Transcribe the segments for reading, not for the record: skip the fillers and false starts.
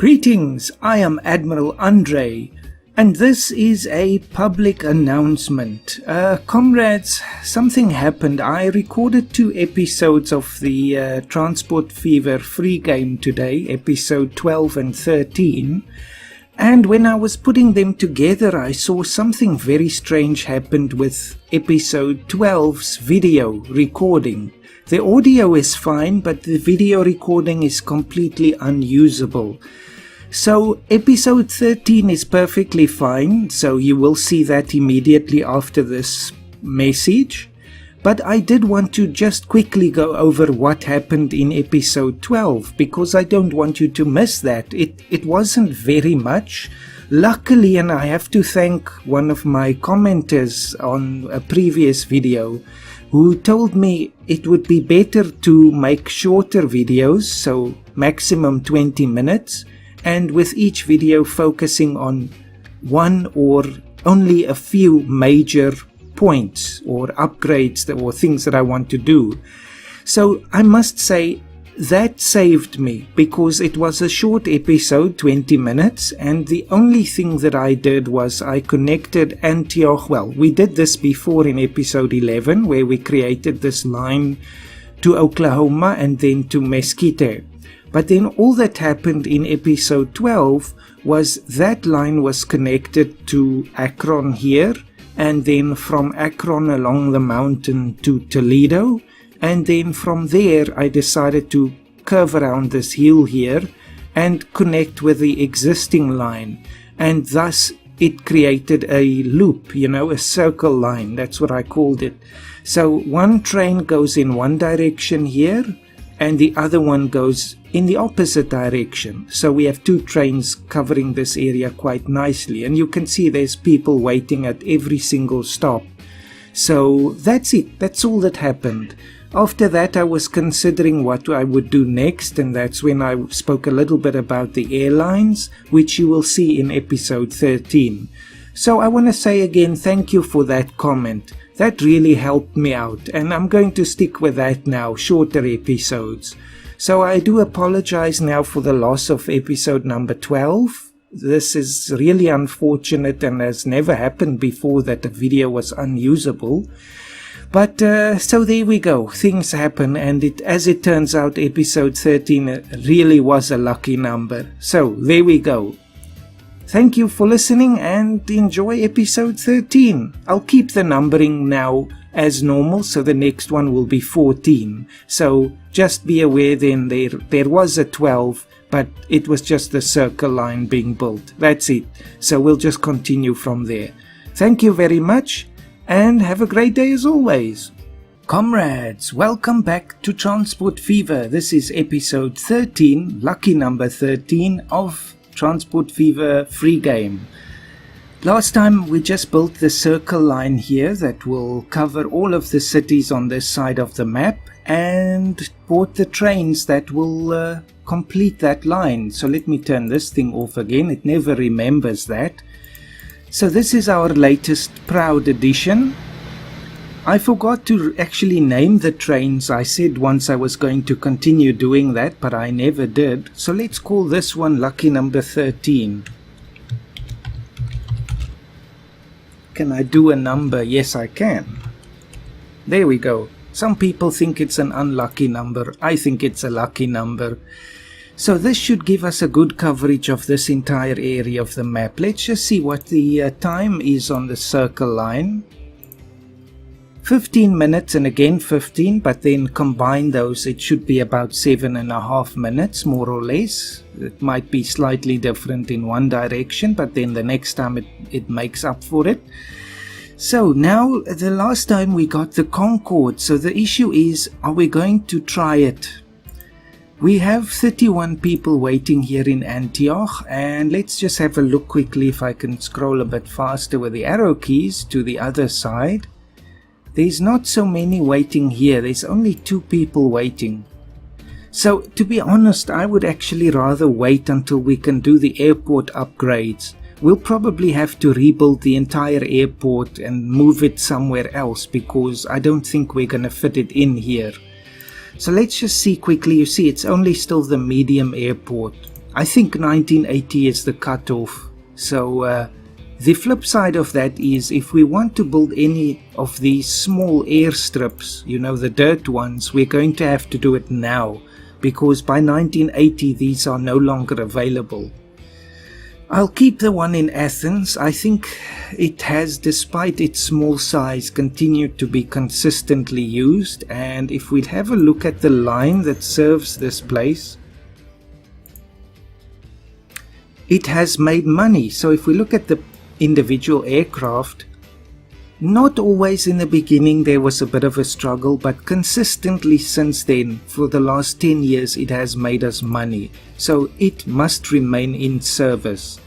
Greetings, I am Admiral Andre, and this is a public announcement. Comrades, something happened. I recorded 2 episodes of the Transport Fever free game today, episode 12 and 13. And when I was putting them together, I saw something very strange happened with episode 12's video recording. The audio is fine, but the video recording is completely unusable. So episode 13 is perfectly fine, so you will see that immediately after this message. But I did want to just quickly go over what happened in episode 12, because I don't want you to miss that. It wasn't very much. Luckily, and I have to thank one of my commenters on a previous video, who told me it would be better to make shorter videos, so maximum 20 minutes, and with each video focusing on one or only a few major points or upgrades or things that I want to do. So I must say that saved me, because it was a short episode, 20 minutes, and the only thing that I did was I connected Antioch. Well, we did this before in episode 11, where we created this line to Oklahoma and then to Mesquite. But then all that happened in episode 12 was that line was connected to Akron here, and then from Akron along the mountain to Toledo. And then from there, I decided to curve around this hill here and connect with the existing line. And thus, it created a loop, a circle line. That's what I called it. So one train goes in one direction here, and the other one goes in the opposite direction. So we have 2 trains covering this area quite nicely. And you can see there's people waiting at every single stop. So that's it. That's all that happened. After that, I was considering what I would do next, and that's when I spoke a little bit about the airlines, which you will see in episode 13. So I want to say again, thank you for that comment. That really helped me out, and I'm going to stick with that now, shorter episodes. So I do apologize now for the loss of episode number 12. This is really unfortunate and has never happened before that a video was unusable. But so there we go, things happen, and as it turns out, episode 13 really was a lucky number. So there we go. Thank you for listening and enjoy episode 13. I'll keep the numbering now as normal, so the next one will be 14. So just be aware then there was a 12, but it was just the circle line being built. That's it. So we'll just continue from there. Thank you very much. And have a great day as always. Comrades, welcome back to Transport Fever. This is episode 13, lucky number 13 of Transport Fever free game. Last time we just built the circle line here that will cover all of the cities on this side of the map, and bought the trains that will complete that line. So let me turn this thing off again. It never remembers that. So this is our latest proud edition. I forgot to actually name the trains. I said once I was going to continue doing that, but I never did. So let's call this one lucky number 13. Can I do a number? Yes, I can. There we go. Some people think it's an unlucky number. I think it's a lucky number. So this should give us a good coverage of this entire area of the map. Let's just see what the time is on the circle line. 15 minutes and again 15, but then combine those, it should be about 7.5 minutes, more or less. It might be slightly different in one direction, but then the next time it makes up for it. So now, the last time we got the Concorde, so the issue is, are we going to try it? We have 31 people waiting here in Antioch, and let's just have a look quickly if I can scroll a bit faster with the arrow keys to the other side. There's not so many waiting here, there's only 2 people waiting. So to be honest, I would actually rather wait until we can do the airport upgrades. We'll probably have to rebuild the entire airport and move it somewhere else, because I don't think we're going to fit it in here. So let's just see quickly. You see, it's only still the medium airport. I think 1980 is the cutoff. So the flip side of that is if we want to build any of these small airstrips, you know, the dirt ones, we're going to have to do it now, because by 1980 these are no longer available. I'll keep the one in Athens. I think it has, despite its small size, continued to be consistently used. And if we have a look at the line that serves this place, it has made money. So if we look at the individual aircraft, not always in the beginning there was a bit of a struggle, but consistently since then, for the last 10 years, it has made us money. So it must remain in service.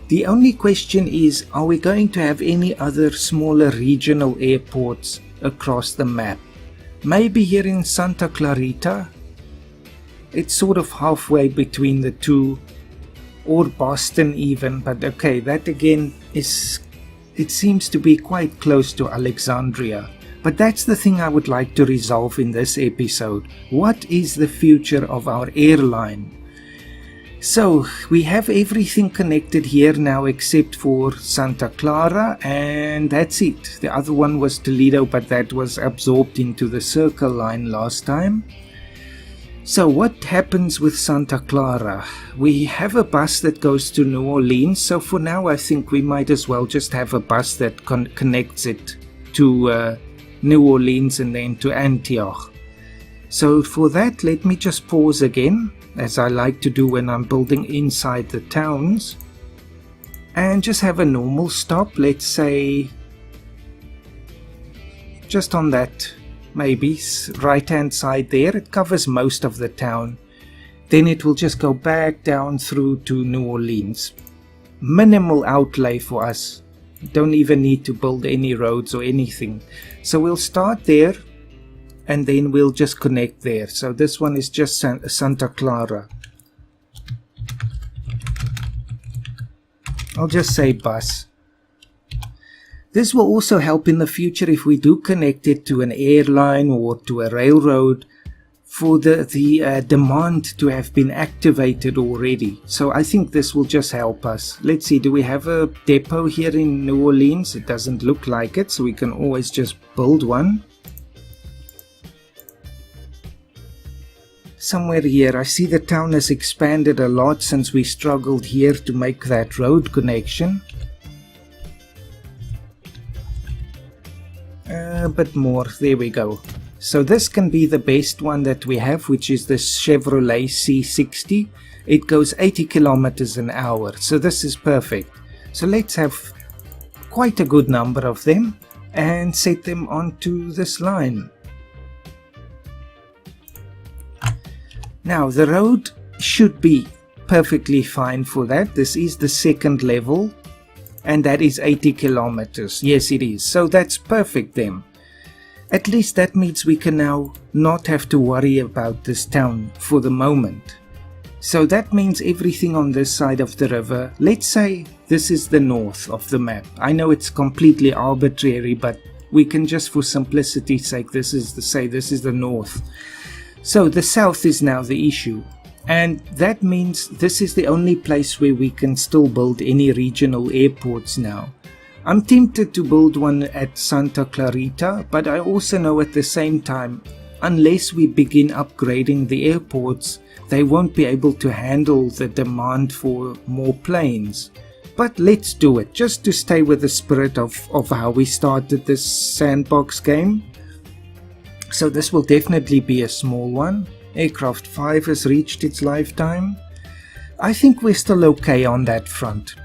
The only question is, are we going to have any other smaller regional airports across the map? Maybe here in Santa Clarita. It's sort of halfway between the two, or Boston even, but okay, that again is, it seems to be quite close to Alexandria. But that's the thing I would like to resolve in this episode. What is the future of our airline? So we have everything connected here now except for Santa Clara, and that's it. The other one was Toledo, but that was absorbed into the Circle line last time. So what happens with Santa Clara? We have a bus that goes to New Orleans, so for now I think we might as well just have a bus that connects it to New Orleans and then to Antioch. So for that, let me just pause again, as I like to do when I'm building inside the towns, and just have a normal stop, let's say just on that, maybe right hand side there. It covers most of the town. Then it will just go back down through to New Orleans. Minimal outlay for us. Don't even need to build any roads or anything. So we'll start there and then we'll just connect there. So this one is just Santa Clara. I'll just say bus. This will also help in the future if we do connect it to an airline or to a railroad, for the demand to have been activated already. So I think this will just help us. Let's see, do we have a depot here in New Orleans? It doesn't look like it, so we can always just build one. Somewhere here, I see the town has expanded a lot since we struggled here to make that road connection. A bit more, there we go. So this can be the best one that we have, which is the Chevrolet C60. It goes 80 kilometers an hour, so this is perfect. So let's have quite a good number of them and set them onto this line. Now the road should be perfectly fine for that. This is the second level, and that is 80 kilometers. Yes, it is. So that's perfect then. At least that means we can now not have to worry about this town for the moment. So that means everything on this side of the river, let's say this is the north of the map. I know it's completely arbitrary, but we can just for simplicity's sake, this is the north. So the south is now the issue. And that means this is the only place where we can still build any regional airports now. I'm tempted to build one at Santa Clarita, but I also know at the same time, unless we begin upgrading the airports, they won't be able to handle the demand for more planes. But let's do it, just to stay with the spirit of how we started this sandbox game. So this will definitely be a small one. Aircraft 5 has reached its lifetime. I think we're still okay on that front.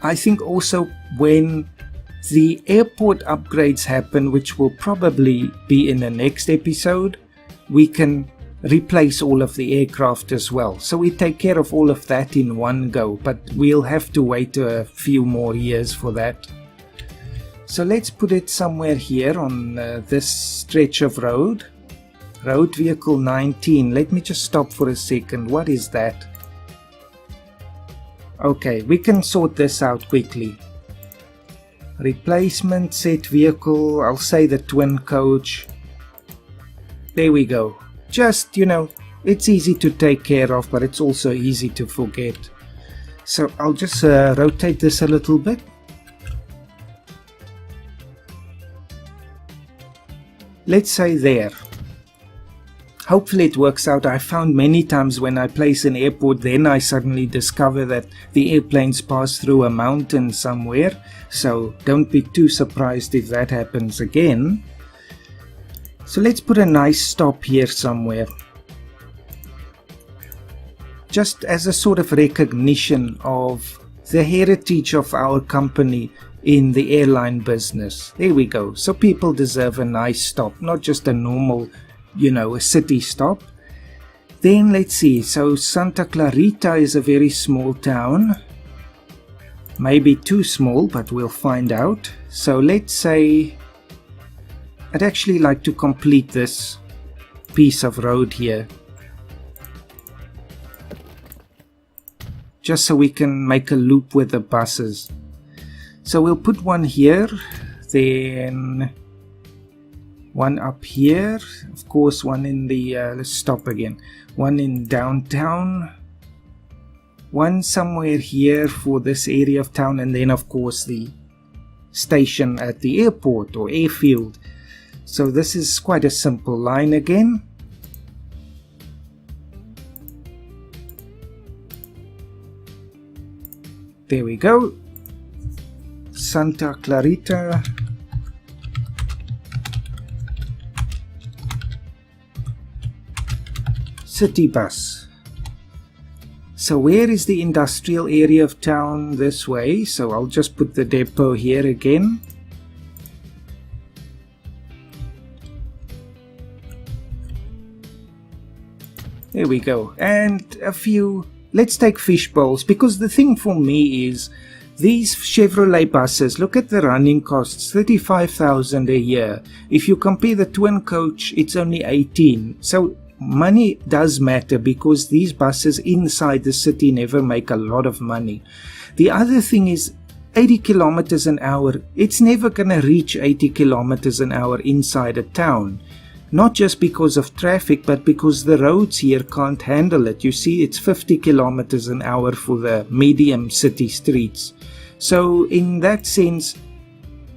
I think also when the airport upgrades happen, which will probably be in the next episode, we can replace all of the aircraft as well. So we take care of all of that in one go, but we'll have to wait a few more years for that. So let's put it somewhere here on this stretch of road. Road vehicle 19. Let me just stop for a second. What is that? Okay, we can sort this out quickly. Replacement set vehicle. I'll say the twin coach. There we go. Just, it's easy to take care of, but it's also easy to forget. So I'll just rotate this a little bit. Let's say there. Hopefully it works out. I found many times when I place an airport, then I suddenly discover that the airplanes pass through a mountain somewhere. So don't be too surprised if that happens again. So let's put a nice stop here somewhere. Just as a sort of recognition of the heritage of our company in the airline business. There we go. So people deserve a nice stop, not just a normal, a city stop. Then let's see. So Santa Clarita is a very small town. Maybe too small, but we'll find out. So let's say I'd actually like to complete this piece of road here, just so we can make a loop with the buses. So we'll put one here, then one up here, of course one in the, let's stop again, one in downtown, one somewhere here for this area of town, and then of course the station at the airport or airfield. So this is quite a simple line again. There we go. Santa Clarita. City bus. So where is the industrial area of town? This way. So I'll just put the depot here again. There we go. And a few, let's take fish bowls, because the thing for me is these Chevrolet buses, look at the running costs, 35,000 a year. If you compare the twin coach, it's only 18. So money does matter, because these buses inside the city never make a lot of money. The other thing is 80 kilometers an hour. It's never going to reach 80 kilometers an hour inside a town. Not just because of traffic, but because the roads here can't handle it. You see, it's 50 kilometers an hour for the medium city streets. So in that sense,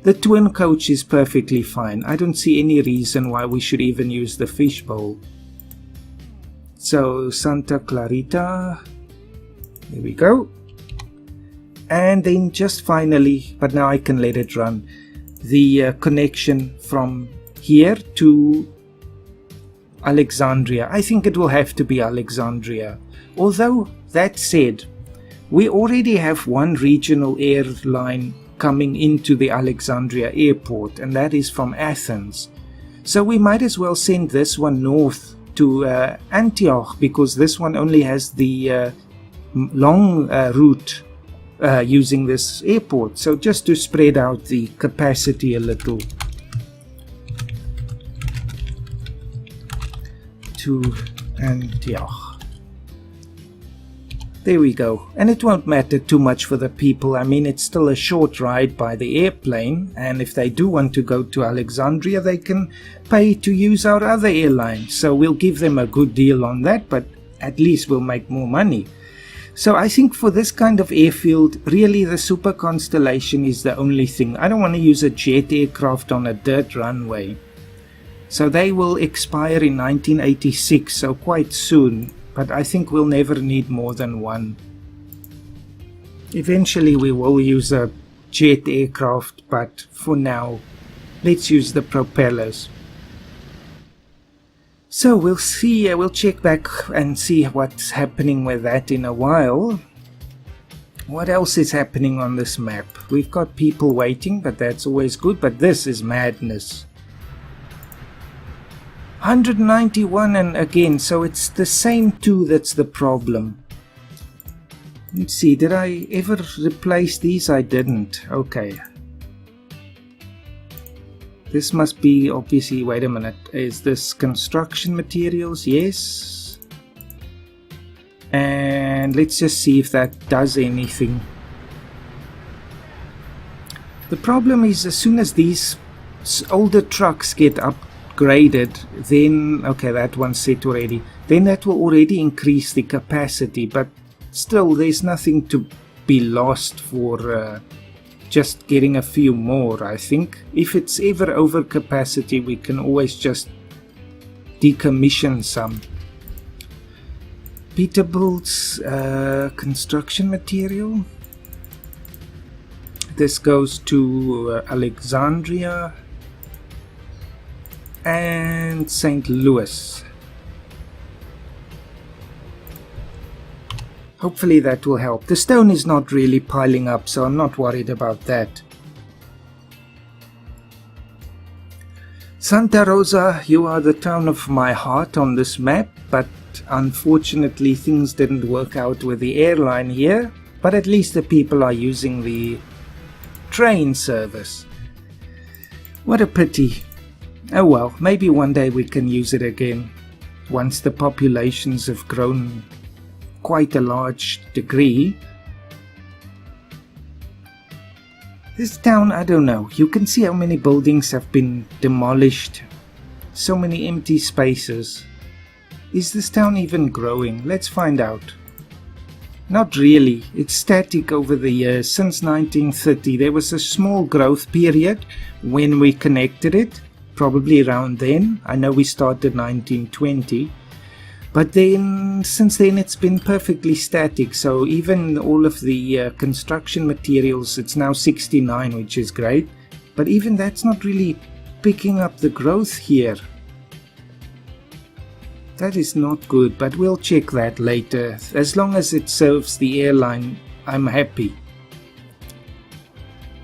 the twin coach is perfectly fine. I don't see any reason why we should even use the fishbowl. So Santa Clarita, there we go. And then just finally, but now I can let it run, the connection from here to Alexandria. I think it will have to be Alexandria. Although, that said, we already have one regional airline coming into the Alexandria airport, and that is from Athens. So we might as well send this one north to Antioch, because this one only has the long route using this airport. So just to spread out the capacity a little. To Antioch. There we go. And it won't matter too much for the people. I mean, it's still a short ride by the airplane, and if they do want to go to Alexandria, they can pay to use our other airline. So we'll give them a good deal on that, but at least we'll make more money. So I think for this kind of airfield, really the Super Constellation is the only thing. I don't want to use a jet aircraft on a dirt runway. So they will expire in 1986, so quite soon, but I think we'll never need more than one. Eventually we will use a jet aircraft, but for now, let's use the propellers. So we'll see, we'll check back and see what's happening with that in a while. What else is happening on this map? We've got people waiting, but that's always good, but this is madness. 191, and again, so it's the same two that's the problem. Let's see, did I ever replace these? I didn't. Okay. This must be, obviously, wait a minute, is this construction materials? Yes. And let's just see if that does anything. The problem is, as soon as these older trucks get upgraded, then, okay, that one's set already, then that will already increase the capacity, but still there's nothing to be lost for just getting a few more. I think if it's ever over capacity, we can always just decommission some. Peterbilt's construction material. This goes to Alexandria and St. Louis. Hopefully that will help. The stone is not really piling up, so I'm not worried about that. Santa Rosa, you are the town of my heart on this map, but unfortunately things didn't work out with the airline here, but at least the people are using the train service. What a pity. Oh well, maybe one day we can use it again, once the populations have grown quite a large degree. This town, I don't know, you can see how many buildings have been demolished, so many empty spaces. Is this town even growing? Let's find out. Not really, it's static over the years. Since 1930 there was a small growth period when we connected it, probably around then. I know we started 1920. But then, since then, it's been perfectly static. So even all of the construction materials, it's now 69, which is great. But even that's not really picking up the growth here. That is not good, but we'll check that later. As long as it serves the airline, I'm happy.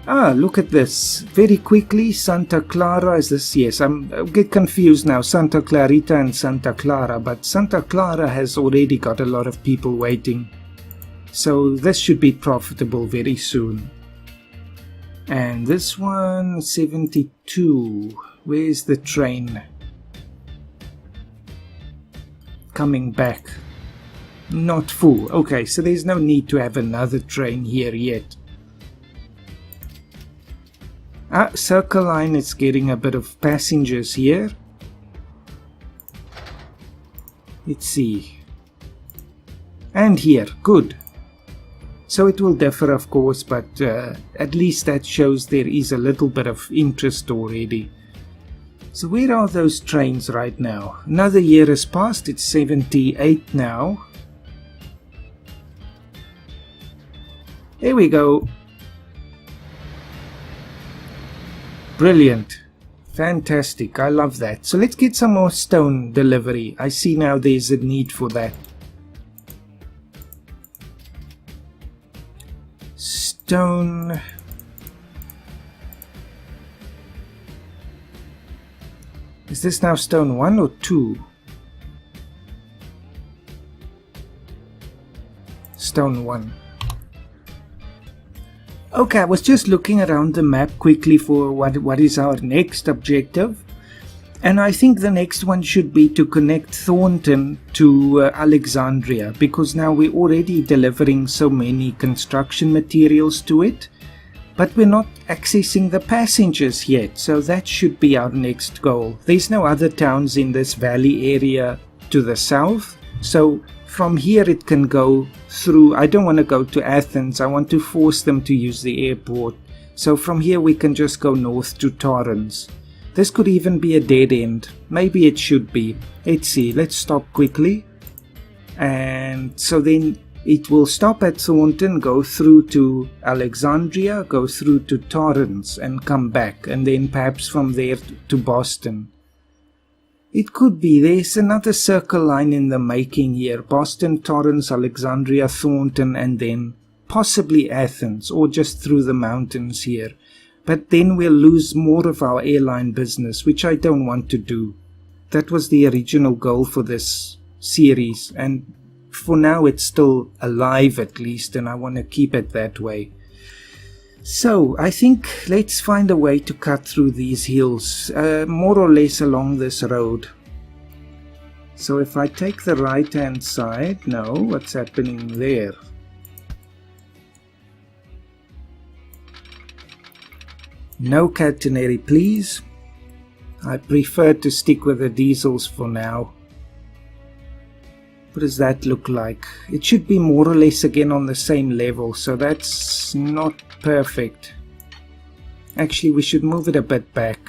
Ah, look at this. Very quickly, Santa Clara is this. Yes, I get confused now. Santa Clarita and Santa Clara. But Santa Clara has already got a lot of people waiting. So this should be profitable very soon. And this one, 72. Where's the train? Coming back. Not full. Okay, so there's no need to have another train here yet. Circle Line is getting a bit of passengers here. Let's see. And here, good. So it will differ, of course, but at least that shows there is a little bit of interest already. So where are those trains right now? Another year has passed, it's 78 now. There we go. Brilliant. Fantastic. I love that. So let's get some more stone delivery. I see now there's a need for that. Stone. Is this now stone 1 or 2? Stone 1. Okay, I was just looking around the map quickly for what is our next objective. And I think the next one should be to connect Thornton to Alexandria, because now we're already delivering so many construction materials to it. But we're not accessing the passengers yet, so that should be our next goal. There's no other towns in this valley area to the south, so from here it can go through. I don't want to go to Athens, I want to force them to use the airport. So from here we can just go north to Torrance. This could even be a dead end. Maybe it should be. Let's see, let's stop quickly. And so then it will stop at Thornton, go through to Alexandria, go through to Torrance and come back. And then perhaps from there to Boston. It could be. There's another circle line in the making here. Boston, Torrance, Alexandria, Thornton, and then possibly Athens, or just through the mountains here. But then we'll lose more of our airline business, which I don't want to do. That was the original goal for this series, and for now it's still alive at least, and I want to keep it that way. So, I think let's find a way to cut through these hills, more or less along this road. So if I take the right hand side, no, what's happening there? No catenary, please. I prefer to stick with the diesels for now. What does that look like? It should be more or less again on the same level, so that's not perfect. Actually, we should move it a bit back.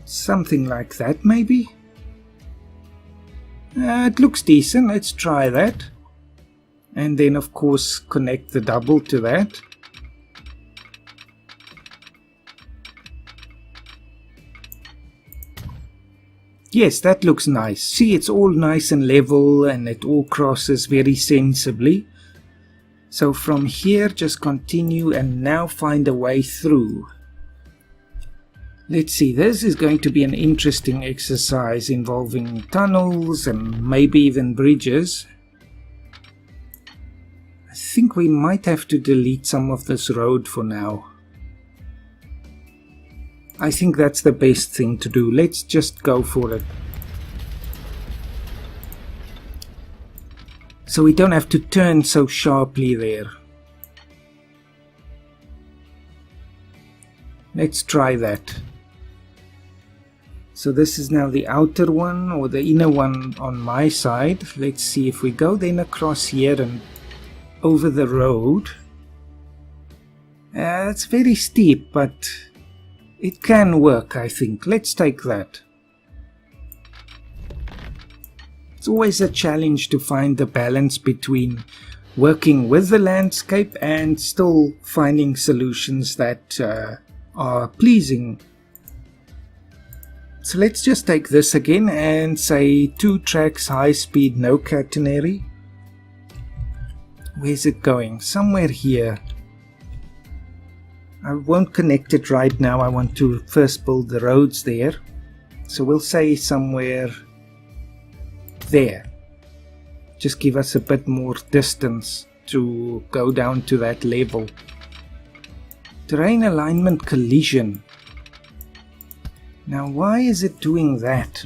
Something like that, maybe? It looks decent. Let's try that. And then, of course, connect the double to that. Yes, that looks nice. See, it's all nice and level and it all crosses very sensibly. So from here, just continue and now find a way through. Let's see, this is going to be an interesting exercise involving tunnels and maybe even bridges. I think we might have to delete some of this road for now. I think that's the best thing to do. Let's just go for it. So we don't have to turn so sharply there. Let's try that. So this is now the outer one or the inner one on my side. Let's see if we go then across here and over the road. It's very steep, but it can work, I think. Let's take that. It's always a challenge to find the balance between working with the landscape and still finding solutions that are pleasing. So let's just take this again and say 2 tracks, high speed, no catenary. Where's it going? Somewhere here. I won't connect it right now. I want to first build the roads there. So we'll say somewhere there. Just give us a bit more distance to go down to that level. Terrain alignment collision. Now why is it doing that?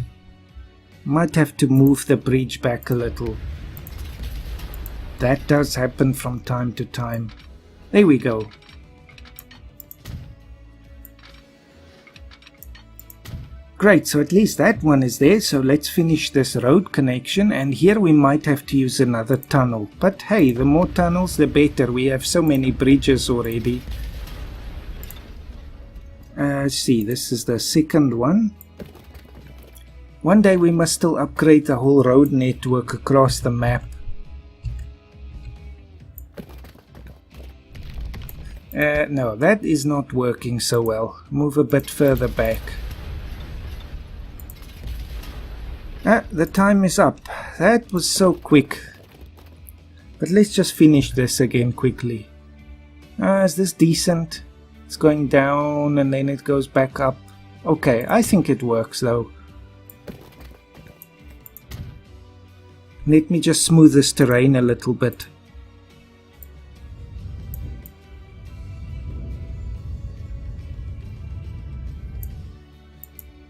Might have to move the bridge back a little. That does happen from time to time. There we go. Great, so at least that one is there, so let's finish this road connection, and here we might have to use another tunnel. But hey, the more tunnels the better, we have so many bridges already. Let's see, this is the second one. One day we must still upgrade the whole road network across the map. No, that is not working so well. Move a bit further back. The time is up. That was so quick. But let's just finish this again quickly. Is this decent? It's going down and then it goes back up. Okay, I think it works though. Let me just smooth this terrain a little bit.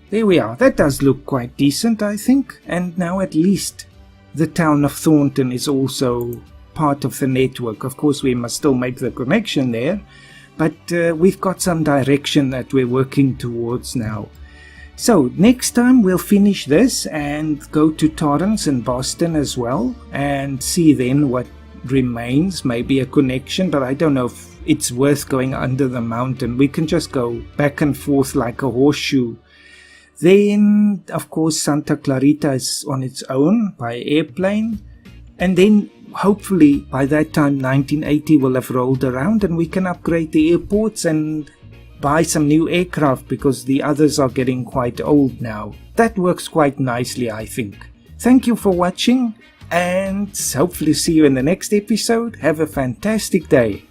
There we are. That does look quite decent, I think. And now at least the town of Thornton is also part of the network. Of course, we must still make the connection there. But we've got some direction that we're working towards now. So next time we'll finish this and go to Torrance and Boston as well. And see then what remains. Maybe a connection, but I don't know if it's worth going under the mountain. We can just go back and forth like a horseshoe. Then, of course, Santa Clarita is on its own by airplane. And then, hopefully, by that time, 1980 will have rolled around and we can upgrade the airports and buy some new aircraft because the others are getting quite old now. That works quite nicely, I think. Thank you for watching and hopefully see you in the next episode. Have a fantastic day.